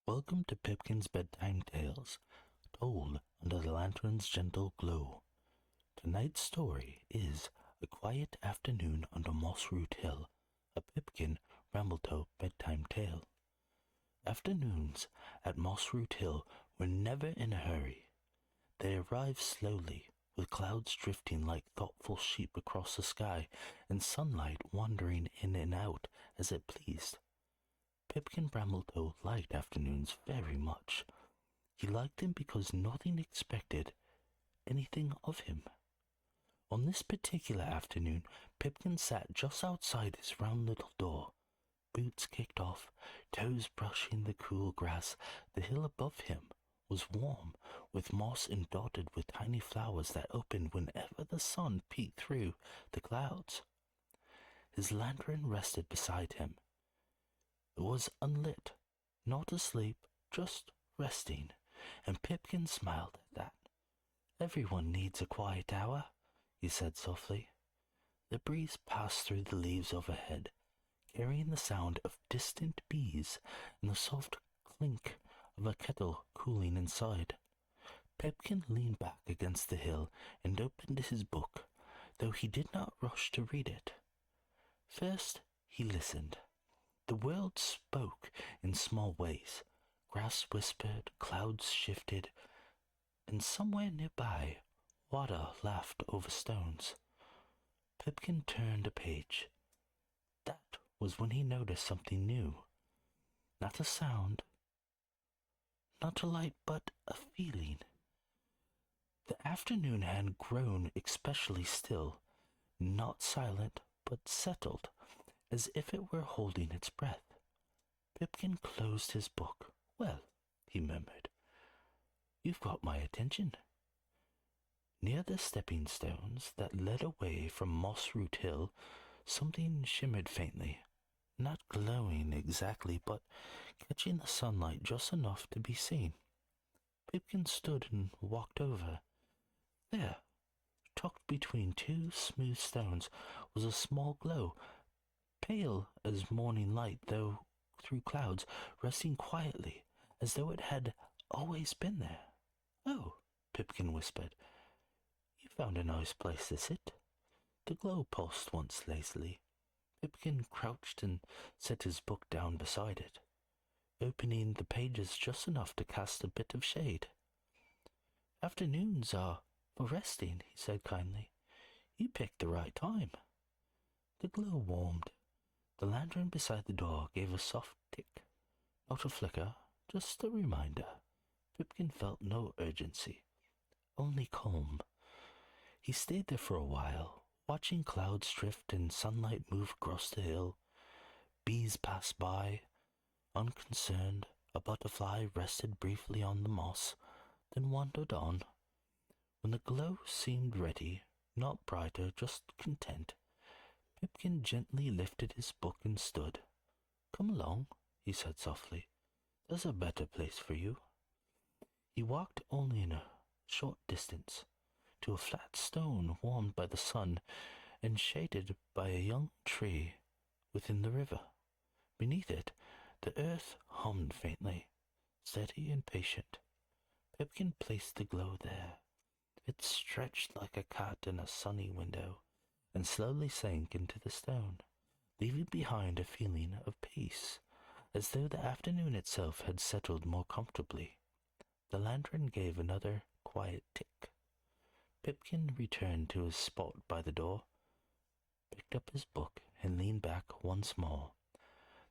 Welcome to Pipkin's Bedtime Tales, told under the lantern's gentle glow. Tonight's story is A Quiet Afternoon under Mossroot Hill, a Pipkin Brambletoe bedtime tale. Afternoons at Mossroot Hill were never in a hurry. They arrived slowly, with clouds drifting like thoughtful sheep across the sky, and sunlight wandering in and out as it pleased. Pipkin Brambletoe liked afternoons very much. He liked them because nothing expected anything of him. On this particular afternoon, Pipkin sat just outside his round little door, boots kicked off, toes brushing the cool grass. The hill above him was warm, with moss and dotted with tiny flowers that opened whenever the sun peeked through the clouds. His lantern rested beside him. It was unlit, not asleep, just resting, and Pipkin smiled at that. "Everyone needs a quiet hour," he said softly. The breeze passed through the leaves overhead, carrying the sound of distant bees and the soft clink of a kettle cooling inside. Pipkin leaned back against the hill and opened his book, though he did not rush to read it. First, he listened. The world spoke in small ways. Grass whispered, clouds shifted, and somewhere nearby, water laughed over stones. Pipkin turned a page. That was when he noticed something new. Not a sound, not a light, but a feeling. The afternoon had grown especially still, not silent, but settled, as if it were holding its breath. Pipkin closed his book. "Well," he murmured, "you've got my attention." Near the stepping stones that led away from Mossroot Hill, something shimmered faintly, not glowing exactly, but catching the sunlight just enough to be seen. Pipkin stood and walked over. There, tucked between two smooth stones, was a small glow, pale as morning light though through clouds, resting quietly, as though it had always been there. "Oh," Pipkin whispered, "you found a nice place to sit." The glow pulsed once lazily. Pipkin crouched and set his book down beside it, opening the pages just enough to cast a bit of shade. "Afternoons are for resting," he said kindly. "You picked the right time." The glow warmed. The lantern beside the door gave a soft tick. Not a flicker, just a reminder. Pipkin felt no urgency, only calm. He stayed there for a while, watching clouds drift and sunlight move across the hill. Bees passed by, unconcerned. A butterfly rested briefly on the moss, then wandered on. When the glow seemed ready, not brighter, just content, Pipkin gently lifted his book and stood. "Come along," he said softly. "There's a better place for you." He walked only in a short distance, to a flat stone warmed by the sun and shaded by a young tree within the river. Beneath it, the earth hummed faintly, steady and patient. Pipkin placed the glow there. It stretched like a cat in a sunny window, and slowly sank into the stone, leaving behind a feeling of peace, as though the afternoon itself had settled more comfortably. The lantern gave another quiet tick. Pipkin returned to his spot by the door, picked up his book, and leaned back once more.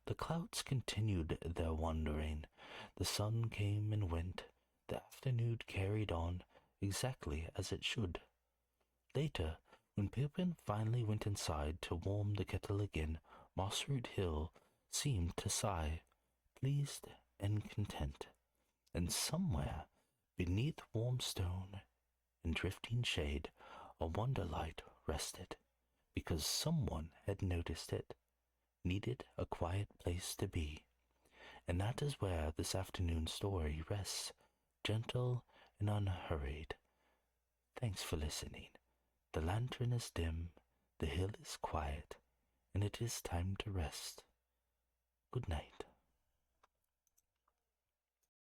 The clouds continued their wandering. The sun came and went. The afternoon carried on exactly as it should. Later, when Pipkin finally went inside to warm the kettle again, Mossroot Hill seemed to sigh, pleased and content. And somewhere, beneath warm stone and drifting shade, a wonderlight rested, because someone had noticed it, needed a quiet place to be. And that is where this afternoon story rests, gentle and unhurried. Thanks for listening. The lantern is dim, the hill is quiet, and it is time to rest. Good night.